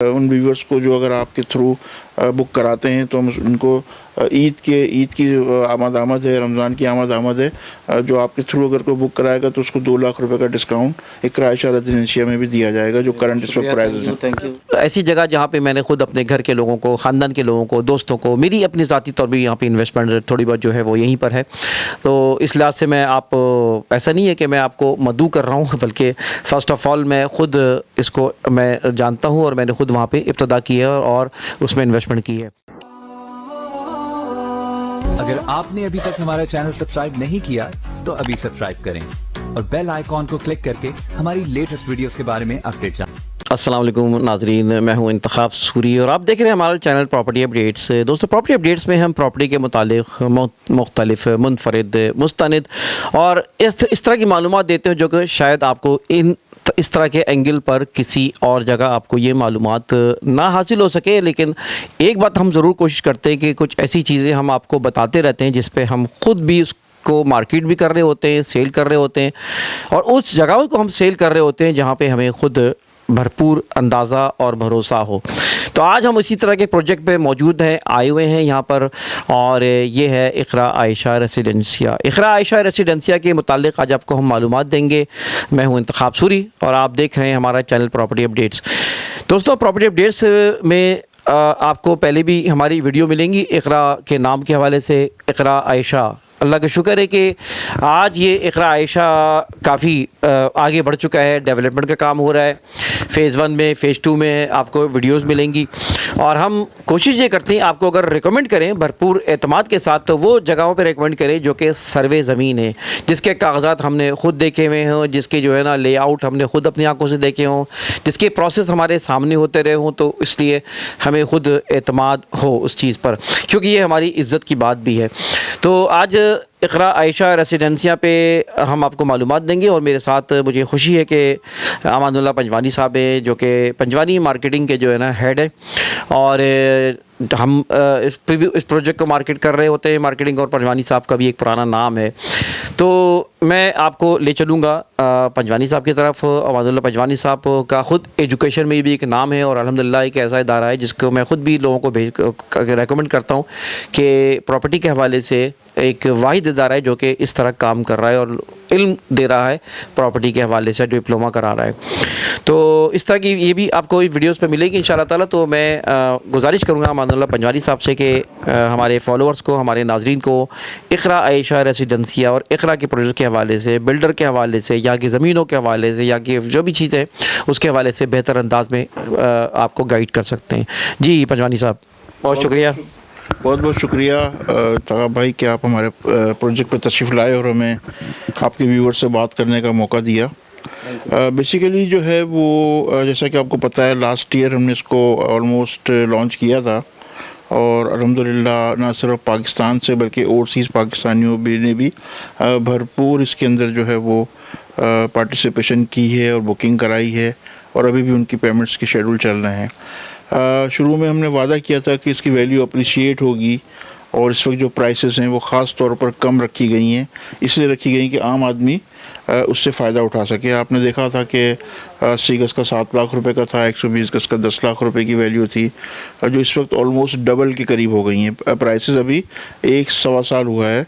उन व्यूवर्स को जो अगर आपके थ्रू बुक कराते हैं तो हम उनको ईद की आमद है, रमज़ान की आमद है, जो आपके थ्रू अगर कोई बुक कराएगा तो उसको 2 लाख रुपए का डिस्काउंट इकरा आयशा रेजिडेंशिया में भी दिया जाएगा, जो करंट इस वक्त प्राइस है। Thank you. ऐसी जगह जहाँ पे मैंने खुद अपने घर के लोगों को, ख़ानदान के लोगों को, दोस्तों को, मेरी अपनी ज़ाती तौर भी यहाँ पे इन्वेस्टमेंट थोड़ी बहुत जो है वो यहीं पर है। तो इस लिहाज से मैं ऐसा नहीं है कि मैं आपको मदऊ कर रहा हूँ, बल्कि फ़र्स्ट ऑफ़ ऑल मैं ख़ुद इसको मैं जानता हूँ और मैंने ख़ुद वहाँ पे इब्तिदा की है और उसमें इन्वेस्टमेंट की है। अगर आपने अभी तक हमारा चैनल सब्सक्राइब नहीं किया तो अभी सब्सक्राइब करें और बेल आइकॉन को क्लिक करके हमारी लेटेस्ट वीडियोस के बारे में अपडेट जानें। अस्सलाम वालेकुम नाज़रीन, मैं हूं इंतखाब सूरी और आप देख रहे हैं हमारा चैनल प्रॉपर्टी अपडेट्स। दोस्तों, प्रॉपर्टी अपडेट्स में हम प्रॉपर्टी के मुतालिक मुख्तलिफ, मुनफरिद, मुस्तनिद और इस तरह की मालूमात देते हैं जो कि शायद आपको इस तरह के एंगल पर किसी और जगह आपको ये मालूमात ना हासिल हो सके। लेकिन एक बात हम ज़रूर कोशिश करते हैं कि कुछ ऐसी चीज़ें हम आपको बताते रहते हैं जिस पे हम ख़ुद भी को मार्केट भी कर रहे होते हैं, सेल कर रहे होते हैं और उस जगहों को हम सेल कर रहे होते हैं जहाँ पे हमें ख़ुद भरपूर अंदाज़ा और भरोसा हो। तो आज हम इसी तरह के प्रोजेक्ट पे मौजूद हैं, आए हुए हैं यहाँ पर, और ये है इकरा आयशा रेसिडेंसिया। इकरा आयशा रेसिडेंसिया के मुतालिक आज आपको हम मालूमात देंगे। मैं हूँ इंतखाब सूरी और आप देख रहे हैं हमारा चैनल प्रॉपर्टी अपडेट्स। दोस्तों, प्रॉपर्टी अपडेट्स में आपको पहले भी हमारी वीडियो मिलेंगी इकरा के नाम के हवाले से। इकरा आयशा, अल्लाह का शुक्र है कि आज ये इकरा आयशा काफ़ी आगे बढ़ चुका है, डेवलपमेंट का काम हो रहा है। फ़ेज़ 1 में, फ़ेज़ 2 में आपको वीडियोस मिलेंगी और हम कोशिश ये करते हैं आपको अगर रिकमेंड करें भरपूर एतमाद के साथ तो वो जगहों पे रिकमेंड करें जो कि सर्वे ज़मीन है, जिसके कागज़ात हमने ख़ुद देखे हुए हों, जिसके जो है ना लेआउट हमने ख़ुद अपनी आंखों से देखे हों, जिसके प्रोसेस हमारे सामने होते रहे हों। तो इसलिए हमें ख़ुद एतमाद हो उस चीज़ पर, क्योंकि ये हमारी इज़्ज़त की बात भी है। तो आज इकरा आयशा रेसिडेंसिया पे हम आपको मालूमात देंगे और मेरे साथ मुझे खुशी है कि अमानुल्लाह पंजवानी साहब हैं, जो कि पंजवानी मार्केटिंग के जो है ना हेड है और हम इस प्रोजेक्ट को मार्केट कर रहे होते हैं। मार्केटिंग और पंजवानी साहब का भी एक पुराना नाम है। तो मैं आपको ले चलूँगा पंजवानी साहब की तरफ। अमानुल्लाह पंजवानी साहब का ख़ुद एजुकेशन में भी एक नाम है और अल्हम्दुलिल्लाह एक ऐसा इदारा है जिसको मैं ख़ुद भी लोगों को रेकमेंड करता हूँ कि प्रॉपर्टी के हवाले से एक वाहिद इदारा है जो कि इस तरह काम कर रहा है और इल्म दे रहा है, प्रॉपर्टी के हवाले से डिप्लोमा करा रहा है। तो इस तरह की ये भी आपको वीडियोस पे मिलेगी इंशाल्लाह ताला। तो मैं गुजारिश करूँगा अमानुल्लाह पंजवानी साहब से कि हमारे फॉलोअर्स को, हमारे नाजरीन को इकरा आयशा रेसिडेंसिया और इकरा के प्रोजेक्ट के हवाले से, बिल्डर के हवाले से, यहाँ की ज़मीनों के हवाले से, यहाँ की जो भी चीज़ें उसके हवाले से बेहतर अंदाज में आपको गाइड कर सकते हैं। जी पंजवानी साहब, बहुत शुक्रिया। बहुत बहुत शुक्रिया तगाब भाई कि आप हमारे प्रोजेक्ट पर तशरीफ़ लाए और हमें आपके व्यूअर से बात करने का मौका दिया। बेसिकली जो है वो जैसा कि आपको पता है लास्ट ईयर हमने इसको ऑलमोस्ट लॉन्च किया था और अल्हम्दुलिल्लाह ना सिर्फ पाकिस्तान से बल्कि ओवरसीज़ पाकिस्तानियों ने भी भरपूर इसके अंदर जो है वो पार्टिसिपेशन की है और बुकिंग कराई है और अभी भी उनकी पेमेंट्स के शेड्यूल चल रहे हैं। शुरू में हमने वादा किया था कि इसकी वैल्यू अप्रिशिएट होगी और इस वक्त जो प्राइसेस हैं वो ख़ास तौर पर कम रखी गई हैं, इसलिए रखी गई कि आम आदमी उससे फ़ायदा उठा सके। आपने देखा था कि 80 गज़ का 7 लाख रुपए का था, 120 गज़ का 10 लाख रुपए की वैल्यू थी, जो इस वक्त ऑलमोस्ट डबल के करीब हो गई हैं प्राइसेस। अभी 1 सवा साल हुआ है।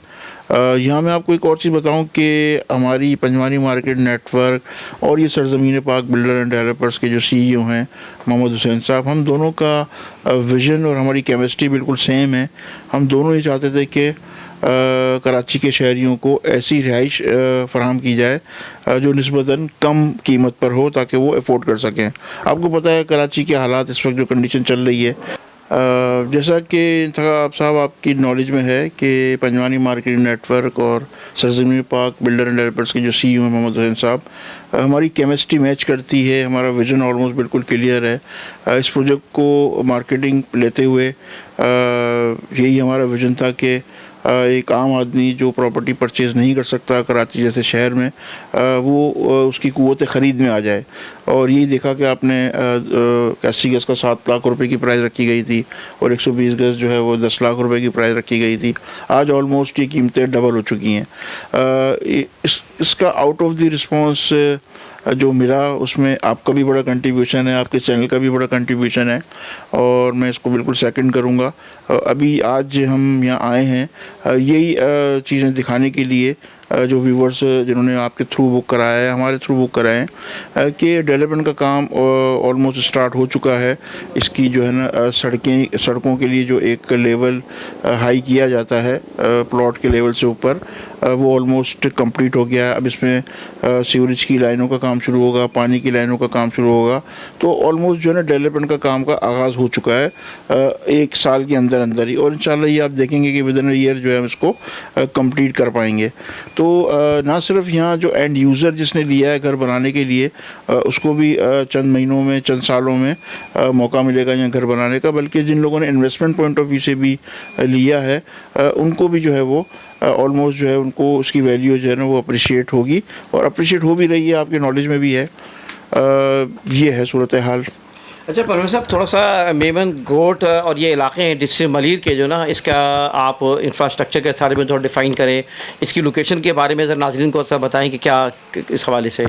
यहाँ मैं आपको एक और चीज़ बताऊँ कि हमारी पंजवानी मार्केट नेटवर्क और ये सरज़मीन पाक बिल्डर एंड डेवलपर्स के जो CEO हैं मोहम्मद हुसैन साहब, हम दोनों का विज़न और हमारी केमिस्ट्री बिल्कुल सेम है। हम दोनों ये चाहते थे कि कराची के शहरियों को ऐसी रिहाइश फ़राहम की जाए जो निस्बतन कम कीमत पर हो ताकि वो अफोर्ड कर सकें। आपको पता है कराची के हालात इस वक्त जो कंडीशन चल रही है, जैसा कि इंतखाब साहब आपकी नॉलेज में है कि पंजवानी मार्केट नेटवर्क और सरज़मीन पाक बिल्डर एंड डेवलपर्स के जो CEO हैं मोहम्मद हुसैन साहब, हमारी केमिस्ट्री मैच करती है। हमारा विज़न ऑलमोस्ट बिल्कुल क्लियर है। इस प्रोजेक्ट को मार्केटिंग लेते हुए यही हमारा विज़न था कि एक आम आदमी जो प्रॉपर्टी परचेज़ नहीं कर सकता कराची जैसे शहर में, वो उसकी क़ुव्वत ख़रीद में आ जाए। और यही देखा कि आपने 80 गज़ का 7 लाख रुपए की प्राइस रखी गई थी और 120 गज़ जो है वो 10 लाख रुपए की प्राइस रखी गई थी। आज ऑलमोस्ट ये कीमतें डबल हो चुकी हैं। इसका आउट ऑफ द रिस्पॉन्स जो मिला उसमें आपका भी बड़ा कंट्रीब्यूशन है, आपके चैनल का भी बड़ा कंट्रीब्यूशन है और मैं इसको बिल्कुल सेकंड करूँगा। अभी आज हम यहाँ आए हैं यही चीज़ें दिखाने के लिए जो व्यूवर्स जिन्होंने आपके थ्रू बुक कराया है, हमारे थ्रू बुक कराए हैं कि डेवलपमेंट का काम ऑलमोस्ट स्टार्ट हो चुका है। इसकी जो है ना सड़कों के लिए जो एक लेवल हाई किया जाता है प्लॉट के लेवल से ऊपर, वो ऑलमोस्ट कंप्लीट हो गया है। अब इसमें सीवरेज की लाइनों का काम शुरू होगा, पानी की लाइनों का काम शुरू होगा, तो ऑलमोस्ट जो है ना डेवलपमेंट का काम का आगाज़ हो चुका है एक साल के अंदर अंदर ही, और इंशाल्लाह ये आप देखेंगे कि विद इन ईयर जो है हम इसको कंप्लीट कर पाएंगे। तो ना सिर्फ यहाँ जो एंड यूज़र जिसने लिया है घर बनाने के लिए उसको भी चंद महीनों में, चंद सालों में मौका मिलेगा यहाँ घर बनाने का, बल्कि जिन लोगों ने इन्वेस्टमेंट पॉइंट ऑफ व्यू से भी लिया है उनको भी जो है वो ऑलमोस्ट जो है उनको उसकी वैल्यू जो है ना वो अप्रिशिएट होगी, और अप्रिशिएट हो भी रही है, आपके नॉलेज में भी है। ये है सूरत हाल। अच्छा परवेज़ साहब, थोड़ा सा मेमन गोट और ये इलाके हैं डिस्ट्रिक्ट मलीर के जो ना, इसका आप इंफ्रास्ट्रक्चर के बारे में थोड़ा डिफ़ाइन करें, इसकी लोकेशन के बारे में ज़रा नाज़रीन को ऐसा बताएं कि क्या इस हवाले से।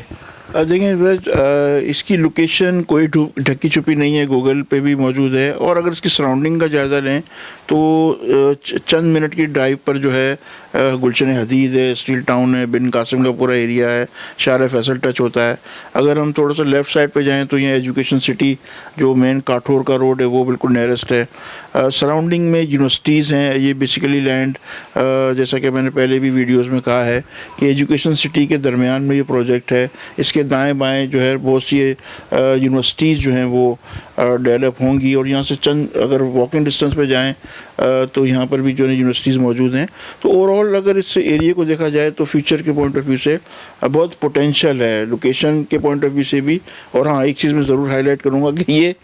देखें इसकी लोकेशन कोई ढकी छुपी नहीं है, गूगल पे भी मौजूद है, और अगर इसकी सराउंडिंग का जायज़ा लें तो चंद मिनट की ड्राइव पर जो है गुलशन हदीद है, स्टील टाउन है, बिन कासिम का पूरा एरिया है, शार फैसल टच होता है। अगर हम थोड़ा सा लेफ़्ट साइड पे जाएं तो ये एजुकेशन सिटी जो मेन काठौर का रोड है वो बिल्कुल नियरेस्ट है। सराउंडिंग में यूनिवर्सिटीज़ हैं, ये बेसिकली लैंड जैसा कि मैंने पहले भी वीडियोस में कहा है कि एजुकेशन सिटी के दरमियान में ये प्रोजेक्ट है। इसके दाएं बाएं जो है बहुत सी यूनिवर्सिटीज़ जो हैं वो डेवलप होंगी, और यहाँ से चंद अगर वॉकिंग डिस्टेंस पे जाएं तो यहाँ पर भी जो है यूनिवर्सिटीज़ मौजूद हैं। तो ओवरऑल अगर इस एरिया को देखा जाए तो फ्यूचर के पॉइंट ऑफ व्यू से बहुत पोटेंशियल है, लोकेशन के पॉइंट ऑफ व्यू से भी। और हाँ, एक चीज़ मैं ज़रूर हाईलाइट करूँगा कि ये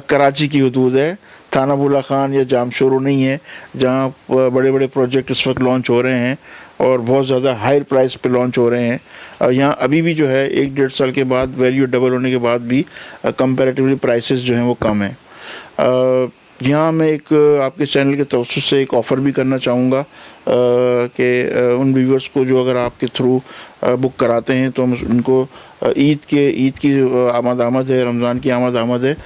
कराची की हदूद है, थाना बुला खान या जामशोरो नहीं है, जहाँ बड़े बड़े प्रोजेक्ट इस वक्त लॉन्च हो रहे हैं और बहुत ज़्यादा हायर प्राइस पे लॉन्च हो रहे हैं। यहाँ अभी भी जो है 1-1.5 साल के बाद वैल्यू डबल होने के बाद भी कंपैरेटिवली प्राइसेस जो हैं वो कम हैं। यहाँ मैं एक आपके चैनल के तवज्जुह से एक ऑफ़र भी करना चाहूँगा कि उन व्यूवर्स को जो अगर आपके थ्रू बुक कराते हैं तो हम उनको ईद की आमद है, रमज़ान की आमद है,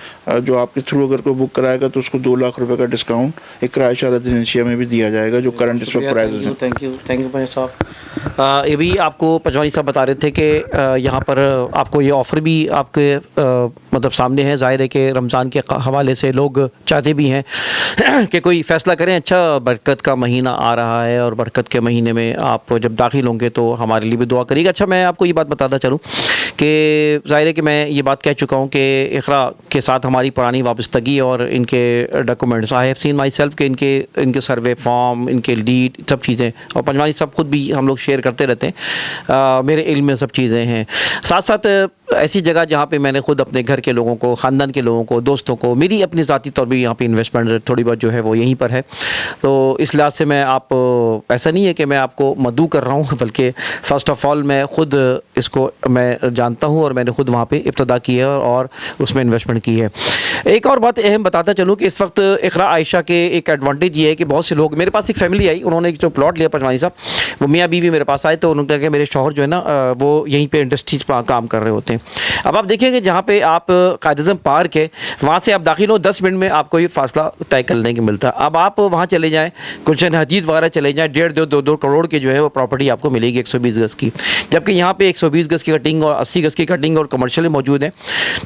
जो आपके थ्रू अगर कोई बुक कराएगा तो उसको 2 लाख रुपए का डिस्काउंट इकरा इशारा रेजिडेंशिया में भी दिया जाएगा, जो करंट इस वक्त प्राइस है। थैंक यू भाई साहब। ये भी आपको पंजवानी साहब बता रहे थे कि यहाँ पर आपको ये ऑफ़र भी आपके मतलब सामने है। ज़ाहिर है कि रमज़ान के हवाले से लोग चाहते भी हैं कि कोई फ़ैसला करें। अच्छा, बरकत का महीना आ रहा है और बरकत के महीने में आप जब दाखिल होंगे तो हमारे लिए भी दुआ करिएगा। अच्छा, मैं आपको ये बात बताता चलूँ कि ज़ाहिर है कि मैं ये बात कह चुका हूँ कि इक़रा के साथ हमारी पुरानी वाबस्तगी और इनके documents I have seen my self के इनके सर्वे फॉर्म, इनके लीड, सब चीज़ें, और पंजवानी साहब खुद भी हम लोग शेयर करते रहते हैं। मेरे इल्म में सब चीज़ें हैं। साथ साथ ऐसी जगह जहाँ पे मैंने खुद अपने घर के लोगों को, ख़ानदान के लोगों को, दोस्तों को, मेरी अपनी ज़ाती तौर पर यहाँ पे इन्वेस्टमेंट थोड़ी बहुत जो है वो यहीं पर है। तो इस लिहाज से मैं ऐसा नहीं है कि मैं आपको मदऊ कर रहा हूँ, बल्कि फ़र्स्ट ऑफ़ ऑल मैं ख़ुद इसको मैं जानता हूँ और मैंने खुद वहाँ पे इब्तदा की है और उसमें इन्वेस्टमेंट की है। एक और बात अहम बताता चलूँ कि इस वक्त इक़रा आयशा के एक एडवांटेज ये है कि बहुत से लोग, मेरे पास एक फ़ैमिली आई, उन्होंने जो प्लॉट लिया पंजवानी साहब, वो मियाँ बीवी मेरे पास आए, तो उन्होंने कहा कि मेरे शौहर जो है ना वो यहीं पे इंडस्ट्रीज पर काम कर रहे होते हैं। अब आप देखिए जहाँ पे आप कायद-ए-आज़म पार्क है, वहाँ से आप दाखिल हो 10 मिनट में आपको ये फासला तय करने को मिलता है। अब आप वहाँ चले जाएँ, गुलशन हदीद वगैरह चले जाएँ, 1.5-2 करोड़ की जो है वो प्रॉपर्टी आपको मिलेगी 120 गज़ की, जबकि यहाँ पे 120 गज़ की कटिंग और 80 गज़ की कटिंग और कमर्शियल मौजूद है।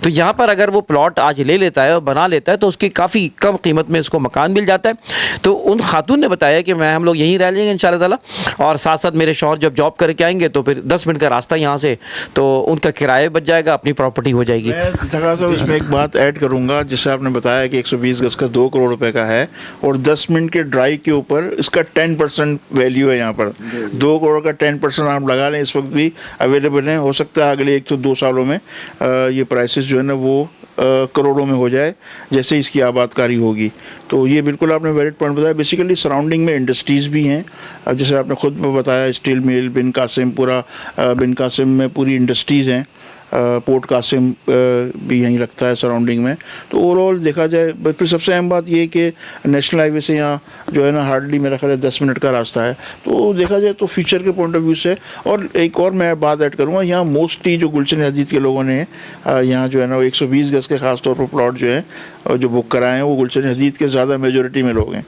तो यहाँ पर अगर वो प्लॉट आज ले लेता है और बना लेता है तो उसकी काफ़ी कम कीमत में इसको मकान मिल जाता है। तो उन खातून ने बताया कि हम लोग यहीं रह लेंगे इंशाअल्लाह ताला, और साथ साथ मेरे शौहर जब जॉब करके आएंगे तो फिर 10 मिनट का रास्ता यहाँ से, तो उनका किराया बच जाएगा, अपनी प्रॉपर्टी हो जाएगी। मैं जगह से इसमें एक बात ऐड करूँगा, जिससे आपने बताया कि 120 गज़ का 2 करोड़ रुपए का है और 10 मिनट के ड्राइव के ऊपर इसका 10% वैल्यू है। यहाँ पर 2 करोड़ का 10% आप लगा लें, इस वक्त भी अवेलेबल है। हो सकता है अगले 1-2 सालों में ये प्राइसेस जो है ना वो करोड़ों में हो जाए जैसे इसकी आबादकारी होगी। तो ये बिल्कुल आपने वैलिड पॉइंट बताया। बेसिकली सराउंडिंग में इंडस्ट्रीज़ भी हैं, जैसे आपने खुद बताया, स्टील मिल, बिन कासिम, पूरा बिन कासिम में पूरी इंडस्ट्रीज़ हैं। पोर्ट कासिम भी यहीं लगता है सराउंडिंग में। तो ओवरऑल देखा जाए, फिर सबसे अहम बात ये है कि नेशनल हाईवे से यहाँ जो है ना हार्डली मेरा ख्याल है 10 मिनट का रास्ता है। तो देखा जाए तो फ्यूचर के पॉइंट ऑफ व्यू से, और एक और मैं बात ऐड करूँगा, यहाँ मोस्टली जो गुलशन हदीद के लोगों ने यहाँ जो है ना 120 गज के ख़ास तौर पर प्लॉट जो है जो बुक कराए हैं वो गुलशन हदीद के ज़्यादा मेजोरिटी में लोग हैं।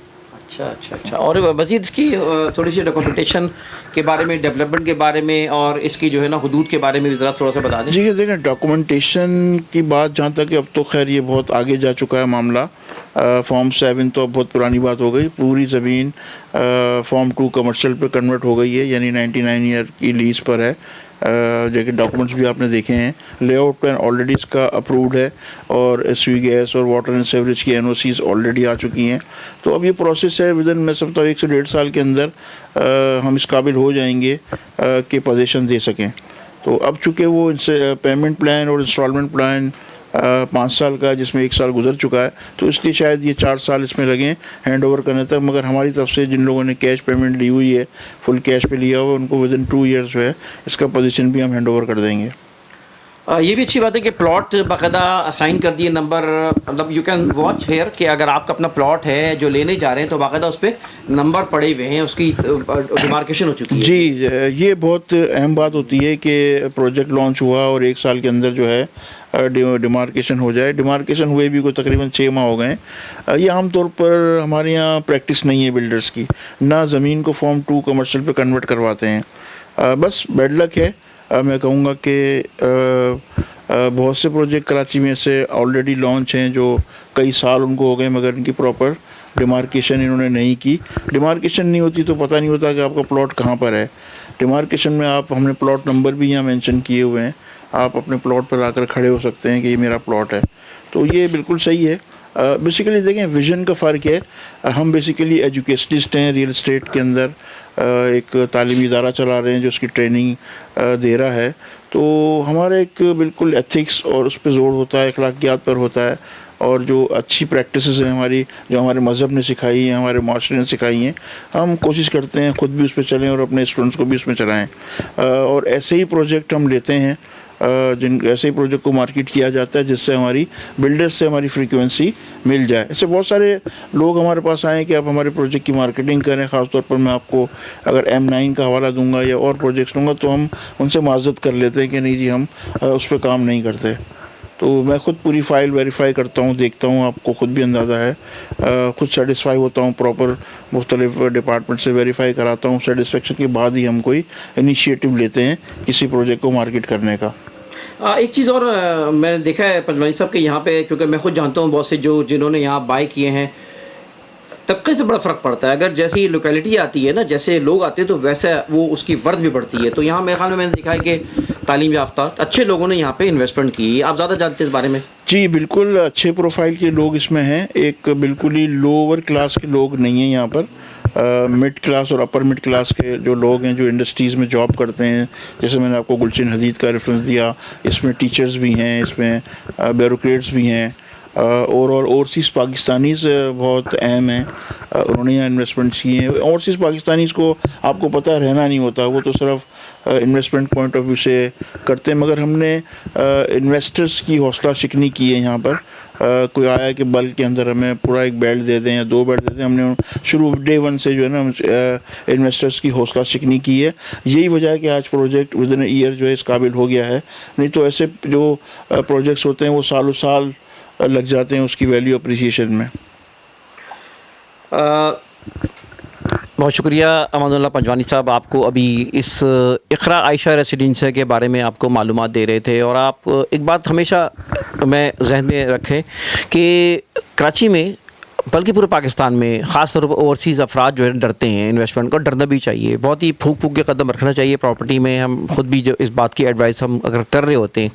अच्छा। और मज़ीद इसकी थोड़ी सी डॉक्यूमेंटेशन के बारे में, डेवलपमेंट के बारे में और इसकी जो है ना हदूद के बारे में भी ज़रा थोड़ा सा बता दें। जी देखें, डॉक्यूमेंटेशन की बात जहाँ तक कि अब तो खैर ये बहुत आगे जा चुका है मामला। फॉर्म 7 तो अब बहुत पुरानी बात हो गई। पूरी ज़मीन फॉर्म 2 कमर्शियल पे कन्वर्ट हो गई है, यानी 99 ईयर की लीज़ पर है। जो डॉक्यूमेंट्स भी आपने देखे हैं, लेआउट प्लान ऑलरेडी इसका अप्रूव्ड है और एसवी गैस और वाटर एंड सेवरेज की एनओसीज ऑलरेडी आ चुकी हैं। तो अब ये प्रोसेस है, विदिन मैं समझता हूँ 1 से 1.5 साल के अंदर हम इस काबिल हो जाएंगे कि पोजीशन दे सकें। तो अब चूँकि वो इनसे पेमेंट प्लान और इंस्टॉलमेंट प्लान 5 साल का, जिसमें 1 साल गुजर चुका है, तो इसलिए शायद ये 4 साल इसमें लगें हैंड ओवर करने तक। मगर हमारी तरफ से जिन लोगों ने कैश पेमेंट ली हुई है, फुल कैश पे लिया हुआ, उनको विदिन 2 ईयर्स जो है इसका पोजीशन भी हम हैंड ओवर कर देंगे। ये भी अच्छी बात है कि प्लॉट बाकायदा असाइन कर दिए नंबर, मतलब यू कैन वॉच हेयर कि अगर आपका अपना प्लॉट है जो लेने जा रहे हैं तो बाकायदा उस पर नंबर पड़े हुए हैं, उसकी डिमार्केशन हो चुकी है। जी, ये बहुत अहम बात होती है कि प्रोजेक्ट लॉन्च हुआ और 1 साल के अंदर जो है डिमार्केशन हो जाए। डिमार्केशन हुए भी कोई तकरीबन 6 माह हो गए। ये आमतौर पर हमारे यहाँ प्रैक्टिस नहीं है बिल्डर्स की, ना ज़मीन को फॉर्म 2 कमर्शियल पे कन्वर्ट करवाते हैं। बस बैड लक है। मैं कहूँगा कि बहुत से प्रोजेक्ट कराची में से ऑलरेडी लॉन्च हैं जो कई साल उनको हो गए, मगर इनकी प्रॉपर डिमार्केशन इन्होंने नहीं की। डिमार्केशन नहीं होती तो पता नहीं होता कि आपका प्लॉट कहाँ पर है। डिमार्केशन में हमने प्लॉट नंबर भी यहाँ मेंशन किए हुए हैं, आप अपने प्लॉट पर आकर खड़े हो सकते हैं कि ये मेरा प्लॉट है। तो ये बिल्कुल सही है। बेसिकली देखें, विज़न का फ़र्क है। हम बेसिकली एजुकेशनिस्ट हैं, रियल एस्टेट के अंदर एक तालीमी इदारा चला रहे हैं जो उसकी ट्रेनिंग दे रहा है। तो हमारा एक बिल्कुल एथिक्स और उस पर ज़ोर होता है, अखलाकियात पर होता है, और जो अच्छी प्रैक्टिसेस हैं हमारी, जो हमारे मज़हब ने सिखाई हैं, हमारे माशरे ने सिखाई हैं, हम कोशिश करते हैं ख़ुद भी उस पर चलें और अपने स्टूडेंट्स को भी उसमें चलाएँ। और ऐसे ही प्रोजेक्ट हम लेते हैं, ऐसे ही प्रोजेक्ट को मार्केट किया जाता है जिससे हमारी बिल्डर्स से हमारी फ्रीक्वेंसी मिल जाए। ऐसे बहुत सारे लोग हमारे पास आए कि आप हमारे प्रोजेक्ट की मार्केटिंग करें। ख़ासतौर पर मैं आपको अगर M9 का हवाला दूंगा या और प्रोजेक्ट्स दूंगा तो हम उनसे माज़रत कर लेते हैं कि नहीं जी, हम उस पर काम नहीं करते। तो मैं ख़ुद पूरी फ़ाइल वेरीफाई करता हूँ, देखता हूँ, आपको ख़ुद भी अंदाज़ा है। ख़ुद सेटिस्फाई होता हूँ, प्रॉपर मुख्तलिफ डिपार्टमेंट से वेरीफाई कराता हूँ। सेटिस्फेक्शन के बाद ही हम कोई इनिशिएटिव लेते हैं किसी प्रोजेक्ट को मार्केट करने का। एक चीज़ और मैंने देखा है पंजवानी साहब के यहाँ पे, क्योंकि मैं खुद जानता हूँ बहुत से जिन्होंने यहाँ बाय किए हैं, तबके से बड़ा फ़र्क पड़ता है। अगर जैसी लोकेलिटी आती है ना, जैसे लोग आते हैं, तो वैसे वो उसकी वर्थ भी बढ़ती है। तो यहाँ मेरे ख्याल में मैंने देखा है कि तालीम याफ्ता अच्छे लोगों ने यहाँ पे इन्वेस्टमेंट की। आप ज़्यादा जानते हैं इस बारे में? जी बिल्कुल, अच्छे प्रोफाइल के लोग इसमें हैं। एक बिल्कुल ही लोअर क्लास के लोग नहीं हैं यहाँ पर। मिड क्लास और अपर मिड क्लास के जो लोग हैं, जो इंडस्ट्रीज़ में जॉब करते हैं, जैसे मैंने आपको गुलशन हदीद का रेफरेंस दिया, इसमें टीचर्स भी हैं, इसमें ब्यूरोक्रेट्स भी हैं, और ओवरसीज़ पाकिस्तानीज़ बहुत अहम हैं। उन्होंने यहाँ इन्वेस्टमेंट्स किए हैं। ओवरसीज़ पाकिस्तानीज़ को आपको पता है रहना नहीं होता, वो तो सिर्फ इन्वेस्टमेंट पॉइंट ऑफ व्यू से करते हैं। मगर हमने इन्वेस्टर्स की हौसला शिकनी की है यहाँ पर। कोई आया कि बल्क के अंदर हमें पूरा एक बेल्ट दे दें या 2 बेल्ट दे दें, हमने शुरू डे 1 से जो है ना इन्वेस्टर्स की हौसला शिकनी की है। यही वजह है कि आज प्रोजेक्ट विदिन ईयर जो है इस काबिल हो गया है। नहीं तो ऐसे जो प्रोजेक्ट्स होते हैं वो सालों साल लग जाते हैं उसकी वैल्यू अप्रिसिएशन में। बहुत शुक्रिया अमानुल्लाह पंजवानी साहब, आपको अभी इस इक़रा आयशा रेसिडेंशियल के बारे में आपको मालूमात दे रहे थे। और आप एक बात हमेशा मैं जहन में रखें कि कराची में, बल्कि पूरे पाकिस्तान में, ख़ास तौर पर ओवरसीज़ अफराद जो है डरते हैं इन्वेस्टमेंट को। डरना भी चाहिए, बहुत ही फूक फूक के कदम रखना चाहिए प्रॉपर्टी में। हम खुद भी जो इस बात की एडवाइस हम अगर कर रहे होते हैं,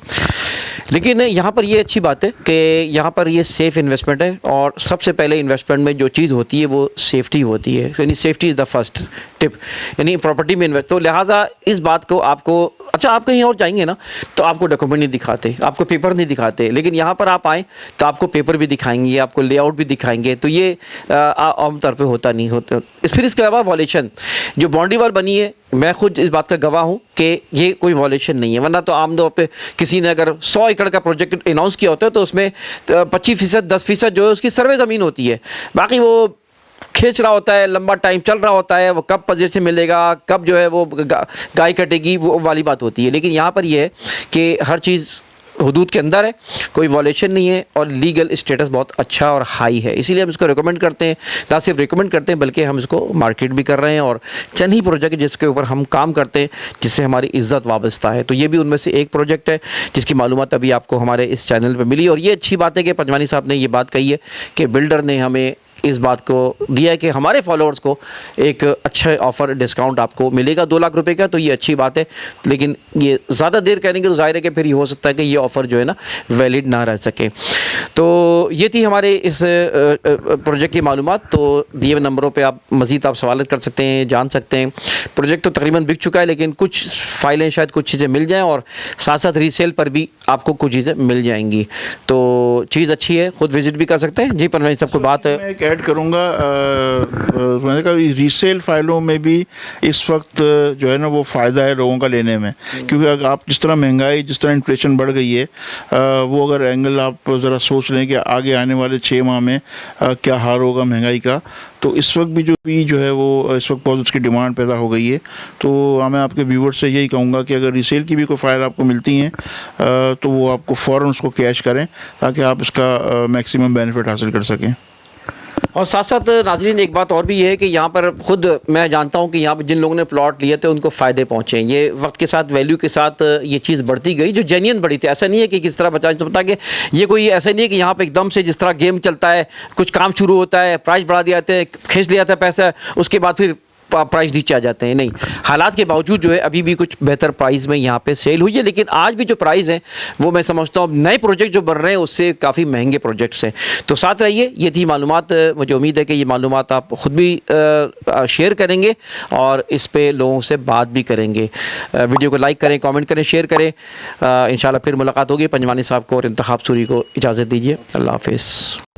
लेकिन यहाँ पर ये अच्छी बात है कि यहाँ पर ये सेफ़ इन्वेस्टमेंट है। और सबसे पहले इन्वेस्टमेंट में जो चीज़ होती है वो सेफ्टी होती है, यानी safety is the first tip, यानी प्रॉपर्टी में इन्वेस्ट। तो लिहाजा इस बात को आपको, अच्छा आप कहीं और जाएंगे ना तो आपको डॉक्यूमेंट नहीं दिखाते, आपको पेपर नहीं दिखाते, लेकिन यहाँ पर आप आएँ तो आपको पेपर भी दिखाएंगे, आपको लेआउट भी दिखाएंगे। तो ये आम तौर पे होता नहीं होता। फिर इसके अलावा वॉल्यूशन, जो बाउंड्री वॉल बनी है मैं खुद इस बात का गवाह हूँ कि ये कोई वॉल्यूशन नहीं है, वरना तो आमतौर पे किसी ने अगर 100 एकड़ का प्रोजेक्ट अनाउंस किया होता है तो उसमें 25% 10% जो है उसकी सर्वे ज़मीन होती है, बाकी वो खींच रहा होता है, लंबा टाइम चल रहा होता है, वो कब पोजीशन मिलेगा, कब जो है वो गाय कटेगी, वो वाली बात होती है। लेकिन यहाँ पर ये है कि हर चीज़ हुदूद के अंदर है, कोई वॉल्यूशन नहीं है और लीगल स्टेटस बहुत अच्छा और हाई है, इसीलिए हम इसको रिकमेंड करते हैं। ना सिर्फ रिकमेंड करते हैं बल्कि हम इसको मार्केट भी कर रहे हैं और चंद ही प्रोजेक्ट जिसके ऊपर हम काम करते हैं जिससे हमारी इज़्ज़त वाबस्ता है, तो ये भी उनमें से एक प्रोजेक्ट है जिसकी मालूमात अभी आपको हमारे इस चैनल पर मिली। और ये अच्छी बात है कि पंजवानी साहब ने ये बात कही है कि बिल्डर ने हमें इस बात को दिया है कि हमारे फॉलोअर्स को एक अच्छा ऑफ़र डिस्काउंट आपको मिलेगा 2 लाख रुपए का, तो ये अच्छी बात है। लेकिन ये ज़्यादा देर करेंगे तो ज़ाहिर है कि फिर ये हो सकता है कि ये ऑफ़र जो है ना वैलिड ना रह सके। तो ये थी हमारे इस प्रोजेक्ट की मालूमात। तो दिए हुए नंबरों पे आप मज़ीद आप सवाल कर सकते हैं, जान सकते हैं। प्रोजेक्ट तो तकरीबन बिक चुका है, लेकिन कुछ फ़ाइलें शायद कुछ चीज़ें मिल जाएँ और साथ साथ रीसेल पर भी आपको कुछ चीज़ें मिल जाएंगी, तो चीज़ अच्छी है, ख़ुद विज़िट भी कर सकते हैं। जी परवेज़ साहब, कोई बात मैं एक ऐड करूँगा, मैंने कहा रीसेल फाइलों में भी इस वक्त जो है ना वो फ़ायदा है लोगों का लेने में, क्योंकि अगर आप जिस तरह महंगाई, जिस तरह इन्फ्लेशन बढ़ गई है, वो अगर एंगल आप ज़रा सोच लें कि आगे आने वाले 6 माह में क्या हाल होगा महंगाई का, तो इस वक्त भी जो है वो इस वक्त बहुत उसकी डिमांड पैदा हो गई है। तो मैं आपके व्यूवर्स से यही कहूँगा कि अगर रीसेल की भी कोई फ़ाइल आपको मिलती हैं तो वो आपको फ़ौरन उसको कैश करें ताकि आप इसका मैक्सिमम बेनिफिट हासिल कर सकें। और साथ साथ नाज़रीन एक बात और भी है कि यहाँ पर ख़ुद मैं जानता हूँ कि यहाँ पर जिन लोगों ने प्लॉट लिए थे उनको फ़ायदे पहुँचे। ये वक्त के साथ वैल्यू के साथ ये चीज़ बढ़ती गई जो जेन्युइन बढ़ी थी। ऐसा नहीं है कि किस तरह बता कि ये कोई ऐसा नहीं है कि यहाँ पर एकदम से जिस तरह गेम चलता है, कुछ काम शुरू होता है, प्राइस बढ़ा दिया जाता है, खींच लिया जाता है पैसा, उसके बाद फिर प्राइस नीचे आ जाते हैं। नहीं, हालात के बावजूद जो है अभी भी कुछ बेहतर प्राइस में यहाँ पे सेल हुई है, लेकिन आज भी जो प्राइस है वो मैं समझता हूँ नए प्रोजेक्ट जो बन रहे हैं उससे काफ़ी महंगे प्रोजेक्ट्स हैं। तो साथ रहिए, ये थी मालूमात। मुझे उम्मीद है कि ये मालूमात आप ख़ुद भी शेयर करेंगे और इस पर लोगों से बात भी करेंगे। वीडियो को लाइक करें, कॉमेंट करें, शेयर करें। इंशाल्लाह फिर मुलाकात होगी। पंजवानी साहब को और इंतखाब सूरी को इजाज़त दीजिए। अल्लाह हाफ़िज़।